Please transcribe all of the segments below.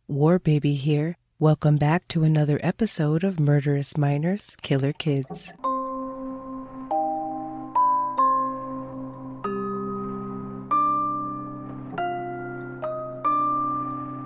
War Baby here. Welcome back to another episode of Murderous Minors, Killer Kids.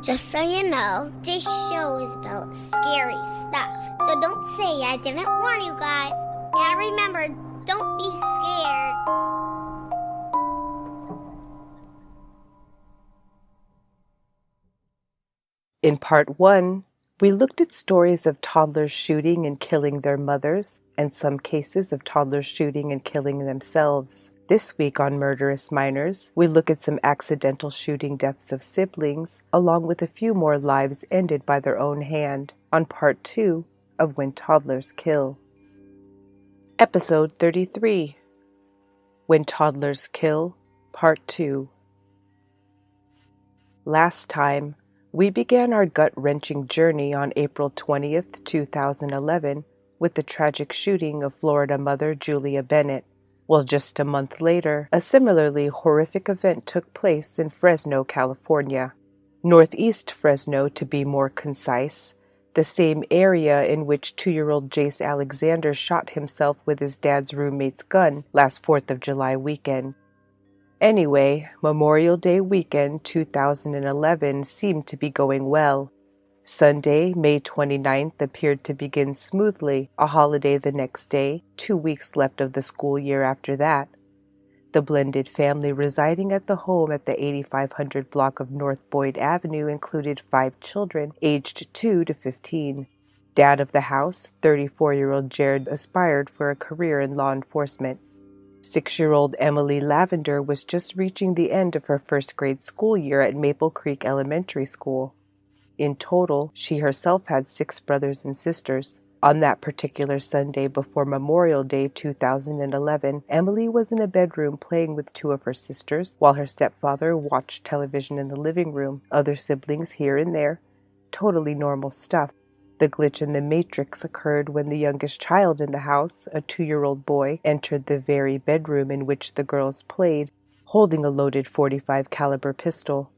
Just so you know, this show is about scary stuff. So don't say I didn't warn you guys. And remember, don't be scared. In part 1, we looked at stories of toddlers shooting and killing their mothers, and some cases of toddlers shooting and killing themselves. This week on Murderous Minors, we look at some accidental shooting deaths of siblings, along with a few more lives ended by their own hand, on part 2 of When Toddlers Kill. Episode 33, When Toddlers Kill, Part 2. Last time, we began our gut-wrenching journey on April 20th, 2011, with the tragic shooting of Florida mother Julia Bennett. Well, just a month later, a similarly horrific event took place in Fresno, California. Northeast Fresno, to be more concise, the same area in which 2-year-old Jace Alexander shot himself with his dad's roommate's gun last 4th of July weekend. Anyway, Memorial Day weekend 2011 seemed to be going well. Sunday, May 29th appeared to begin smoothly, a holiday the next day, 2 weeks left of the school year after that. The blended family residing at the home at the 8500 block of North Boyd Avenue included 5 children aged 2 to 15. Dad of the house, 34-year-old Jared, aspired for a career in law enforcement. 6-year-old Emily Lavender was just reaching the end of her first grade school year at Maple Creek Elementary School. In total, she herself had 6 brothers and sisters. On that particular Sunday before Memorial Day 2011, Emily was in a bedroom playing with 2 of her sisters, while her stepfather watched television in the living room, other siblings here and there. Totally normal stuff. The glitch in the matrix occurred when the youngest child in the house, a 2-year-old boy, entered the very bedroom in which the girls played, holding a loaded .45 caliber pistol.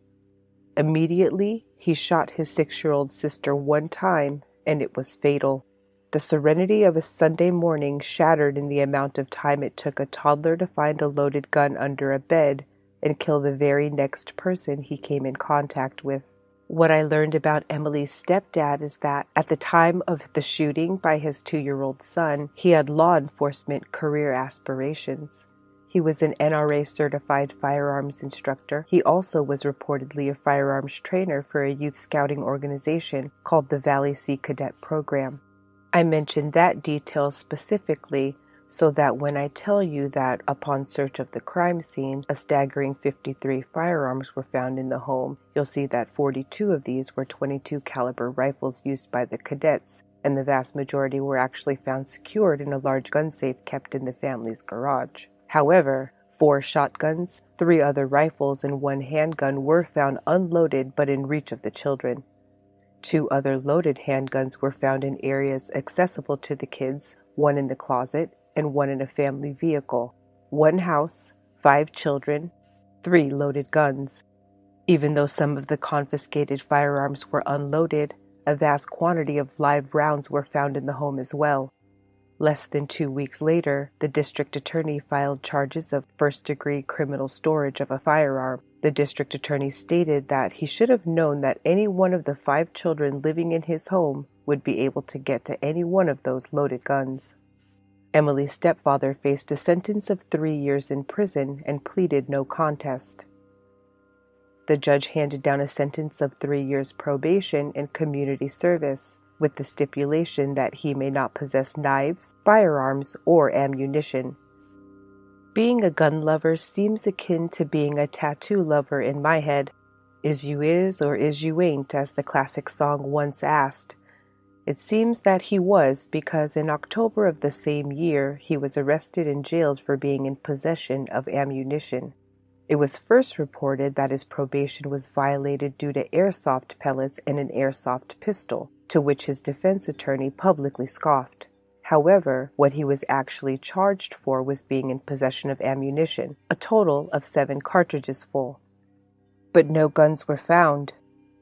Immediately, he shot his 6-year-old sister 1 time, and it was fatal. The serenity of a Sunday morning shattered in the amount of time it took a toddler to find a loaded gun under a bed and kill the very next person he came in contact with. What I learned about Emily's stepdad is that at the time of the shooting by his 2-year-old son, he had law enforcement career aspirations. He was an NRA-certified firearms instructor. He also was reportedly a firearms trainer for a youth scouting organization called the Valley Sea Cadet Program. I mentioned that detail specifically so that when I tell you that upon search of the crime scene, a staggering 53 firearms were found in the home, you'll see that 42 of these were .22 caliber rifles used by the cadets, and the vast majority were actually found secured in a large gun safe kept in the family's garage. However, 4 shotguns, 3 other rifles, and 1 handgun were found unloaded but in reach of the children. 2 other loaded handguns were found in areas accessible to the kids, 1 in the closet and 1 in a family vehicle. 1 house, 5 children, 3 loaded guns. Even though some of the confiscated firearms were unloaded, a vast quantity of live rounds were found in the home as well. Less than 2 weeks later, the district attorney filed charges of first-degree criminal storage of a firearm. The district attorney stated that he should have known that any one of the 5 children living in his home would be able to get to any one of those loaded guns. Emily's stepfather faced a sentence of 3 years in prison and pleaded no contest. The judge handed down a sentence of 3 years probation and community service, with the stipulation that he may not possess knives, firearms, or ammunition. Being a gun lover seems akin to being a tattoo lover in my head. Is you is or is you ain't, as the classic song once asked. It seems that he was, because in October of the same year, he was arrested and jailed for being in possession of ammunition. It was first reported that his probation was violated due to airsoft pellets and an airsoft pistol, to which his defense attorney publicly scoffed. However, what he was actually charged for was being in possession of ammunition, a total of 7 cartridges full. But no guns were found.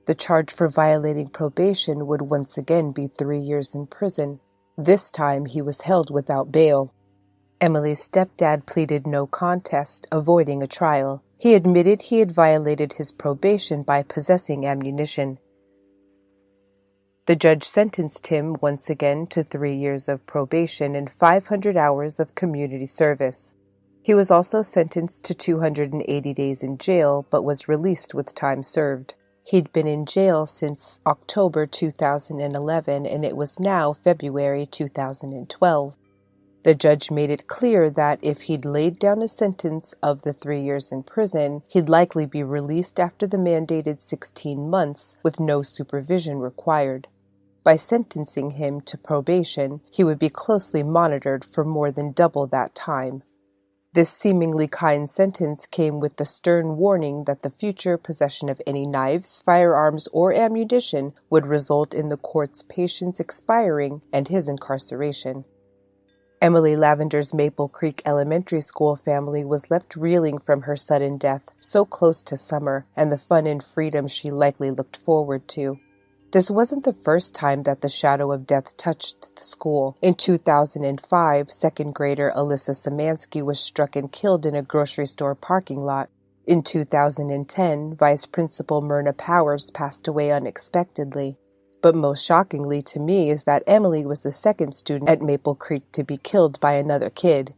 The charge for violating probation would once again be 3 years in prison. This time he was held without bail. Emily's stepdad pleaded no contest, avoiding a trial. He admitted he had violated his probation by possessing ammunition. The judge sentenced him once again to 3 years of probation and 500 hours of community service. He was also sentenced to 280 days in jail, but was released with time served. He'd been in jail since October 2011, and it was now February 2012. The judge made it clear that if he'd laid down a sentence of the 3 years in prison, he'd likely be released after the mandated 16 months with no supervision required. By sentencing him to probation, he would be closely monitored for more than double that time. This seemingly kind sentence came with the stern warning that the future possession of any knives, firearms, or ammunition would result in the court's patience expiring and his incarceration. Emily Lavender's Maple Creek Elementary School family was left reeling from her sudden death, so close to summer and the fun and freedom she likely looked forward to. This wasn't the first time that the shadow of death touched the school. In 2005, second grader Alyssa Szymanski was struck and killed in a grocery store parking lot. In 2010, Vice Principal Myrna Powers passed away unexpectedly. But most shockingly to me is that Emily was the second student at Maple Creek to be killed by another kid.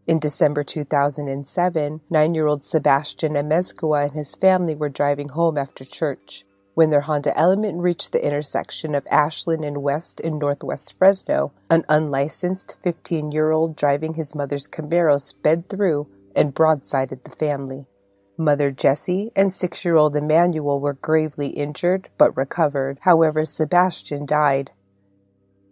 In December 2007, 9-year-old Sebastian Amezcua and his family were driving home after church. When their Honda Element reached the intersection of Ashland and West in northwest Fresno, an unlicensed 15-year-old driving his mother's Camaro sped through and broadsided the family. Mother Jessie and 6-year-old Emmanuel were gravely injured but recovered. However, Sebastian died.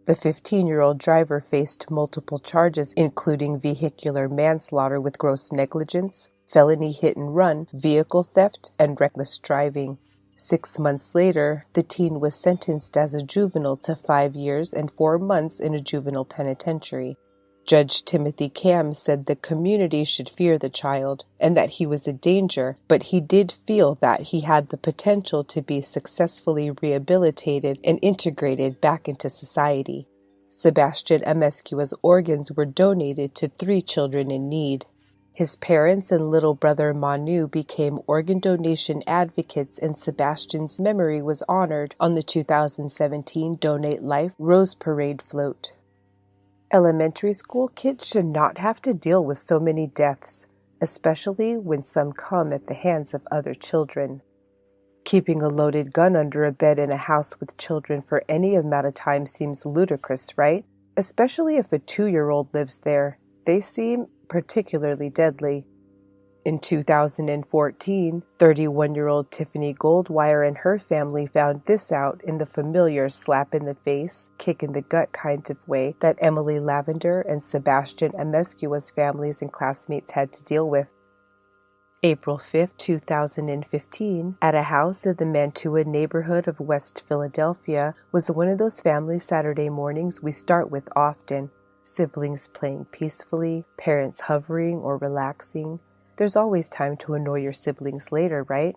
The 15-year-old driver faced multiple charges, including vehicular manslaughter with gross negligence, felony hit and run, vehicle theft, and reckless driving. 6 months later, the teen was sentenced as a juvenile to 5 years and 4 months in a juvenile penitentiary. Judge Timothy Cam said the community should fear the child and that he was a danger, but he did feel that he had the potential to be successfully rehabilitated and integrated back into society. Sebastian Amezcua's organs were donated to 3 children in need. His parents and little brother Manu became organ donation advocates, and Sebastian's memory was honored on the 2017 Donate Life Rose Parade float. Elementary school kids should not have to deal with so many deaths, especially when some come at the hands of other children. Keeping a loaded gun under a bed in a house with children for any amount of time seems ludicrous, right? Especially if a 2-year-old lives there. They seem particularly deadly. In 2014, 31-year-old Tiffany Goldwire and her family found this out in the familiar slap-in-the-face, kick-in-the-gut kind of way that Emily Lavender and Sebastian Amezcua's families and classmates had to deal with. April 5, 2015, at a house in the Mantua neighborhood of West Philadelphia, was one of those family Saturday mornings we start with often. Siblings playing peacefully, parents hovering or relaxing. There's always time to annoy your siblings later, right?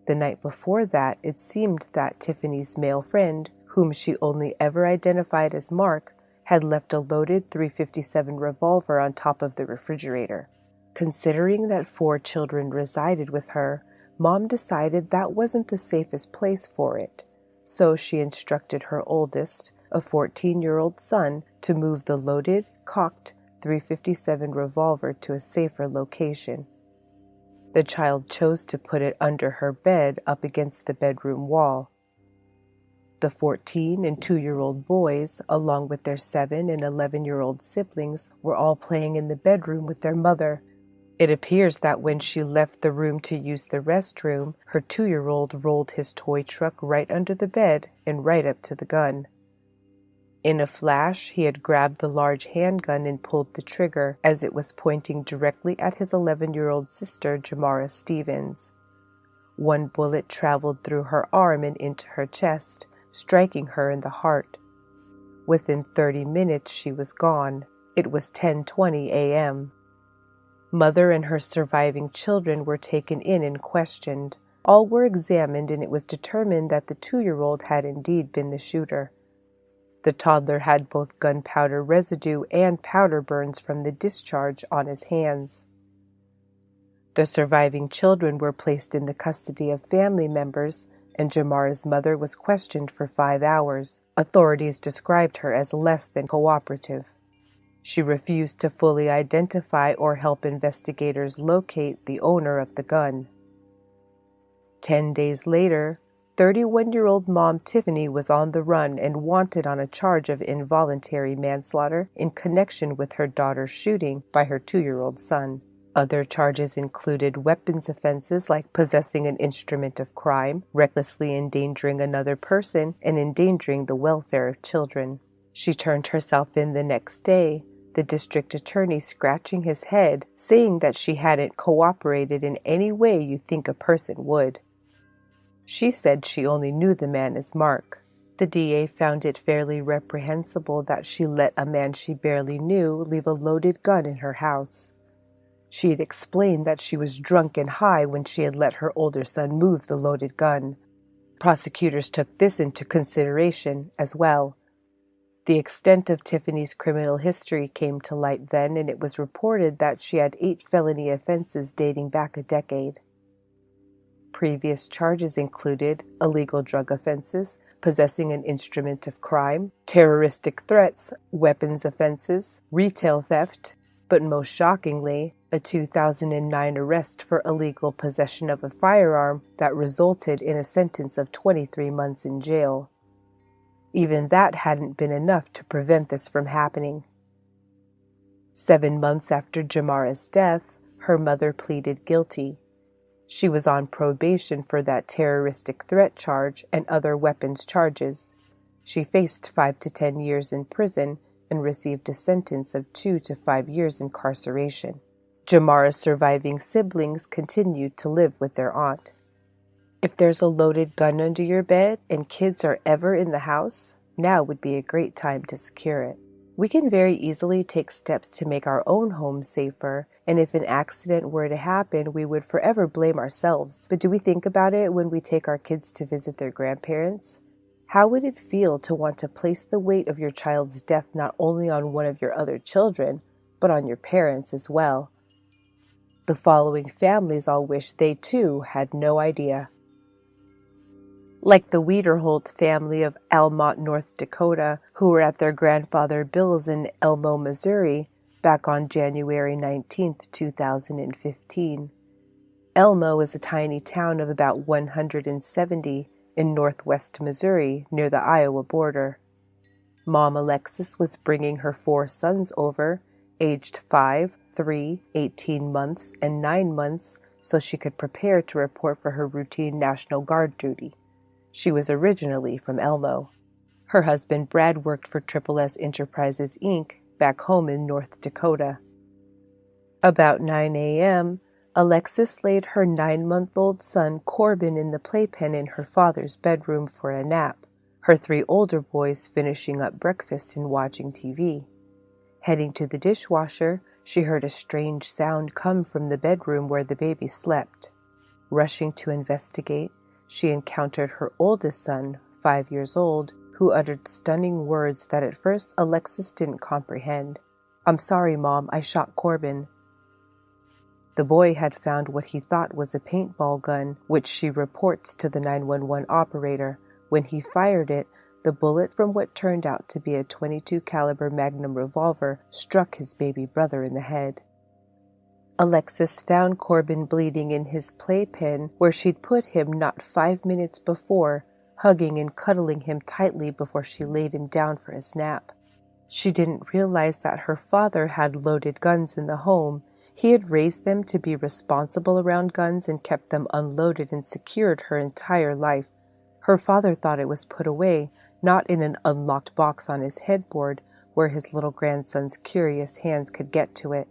The night before that, it seemed that Tiffany's male friend, whom she only ever identified as Mark, had left a loaded .357 revolver on top of the refrigerator. Considering that 4 children resided with her, Mom decided that wasn't the safest place for it, so she instructed her oldest, a 14-year-old son, to move the loaded, cocked .357 revolver to a safer location. The child chose to put it under her bed up against the bedroom wall. The 14 and 2-year-old boys, along with their 7 and 11-year-old siblings, were all playing in the bedroom with their mother. It appears that when she left the room to use the restroom, her 2-year-old rolled his toy truck right under the bed and right up to the gun. In a flash, he had grabbed the large handgun and pulled the trigger as it was pointing directly at his 11-year-old sister, Jamara Stevens. One bullet traveled through her arm and into her chest, striking her in the heart. Within 30 minutes, she was gone. It was 10:20 a.m. Mother and her surviving children were taken in and questioned. All were examined, and it was determined that the 2-year-old had indeed been the shooter. The toddler had both gunpowder residue and powder burns from the discharge on his hands. The surviving children were placed in the custody of family members, and Jamara's mother was questioned for 5 hours. Authorities described her as less than cooperative. She refused to fully identify or help investigators locate the owner of the gun. 10 days later, 31-year-old mom Tiffany was on the run and wanted on a charge of involuntary manslaughter in connection with her daughter's shooting by her 2-year-old son. Other charges included weapons offenses like possessing an instrument of crime, recklessly endangering another person, and endangering the welfare of children. She turned herself in the next day, the district attorney scratching his head, saying that she hadn't cooperated in any way you think a person would. She said she only knew the man as Mark. The DA found it fairly reprehensible that she let a man she barely knew leave a loaded gun in her house. She had explained that she was drunk and high when she had let her older son move the loaded gun. Prosecutors took this into consideration as well. The extent of Tiffany's criminal history came to light then, and it was reported that she had 8 felony offenses dating back a decade. Previous charges included illegal drug offenses, possessing an instrument of crime, terroristic threats, weapons offenses, retail theft, but most shockingly, a 2009 arrest for illegal possession of a firearm that resulted in a sentence of 23 months in jail. Even that hadn't been enough to prevent this from happening. 7 months after Jamara's death, her mother pleaded guilty. She was on probation for that terroristic threat charge and other weapons charges. She faced 5 to 10 years in prison and received a sentence of 2 to 5 years incarceration. Jamara's surviving siblings continued to live with their aunt. If there's a loaded gun under your bed and kids are ever in the house, now would be a great time to secure it. We can very easily take steps to make our own home safer, and if an accident were to happen, we would forever blame ourselves. But do we think about it when we take our kids to visit their grandparents? How would it feel to want to place the weight of your child's death not only on one of your other children, but on your parents as well? The following families all wish they too had no idea. Like the Wiederholt family of Almont, North Dakota, who were at their grandfather Bill's in Elmo, Missouri, back on January 19, 2015. Elmo is a tiny town of about 170 in northwest Missouri, near the Iowa border. Mom Alexis was bringing her 4 sons over, aged 5, 3, 18 months, and 9 months, so she could prepare to report for her routine National Guard duty. She was originally from Elmo. Her husband Brad worked for S Enterprises, Inc., back home in North Dakota. About 9 a.m., Alexis laid her 9-month-old son Corbin in the playpen in her father's bedroom for a nap, her 3 older boys finishing up breakfast and watching TV. Heading to the dishwasher, she heard a strange sound come from the bedroom where the baby slept. Rushing to investigate, she encountered her oldest son, 5 years old, who uttered stunning words that at first Alexis didn't comprehend. "I'm sorry, Mom, I shot Corbin." The boy had found what he thought was a paintball gun, which she reports to the 911 operator. When he fired it, the bullet from what turned out to be a .22 caliber Magnum revolver struck his baby brother in the head. Alexis found Corbin bleeding in his playpen where she'd put him not 5 minutes before, hugging and cuddling him tightly before she laid him down for his nap. She didn't realize that her father had loaded guns in the home. He had raised them to be responsible around guns and kept them unloaded and secured her entire life. Her father thought it was put away, not in an unlocked box on his headboard where his little grandson's curious hands could get to it.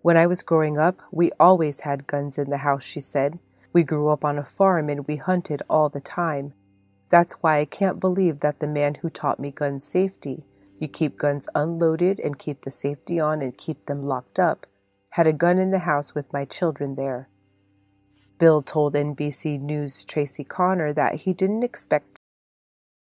"When I was growing up, we always had guns in the house," she said. "We grew up on a farm and we hunted all the time. That's why I can't believe that the man who taught me gun safety, you keep guns unloaded and keep the safety on and keep them locked up, had a gun in the house with my children there." Bill told NBC News' Tracy Connor that he didn't expect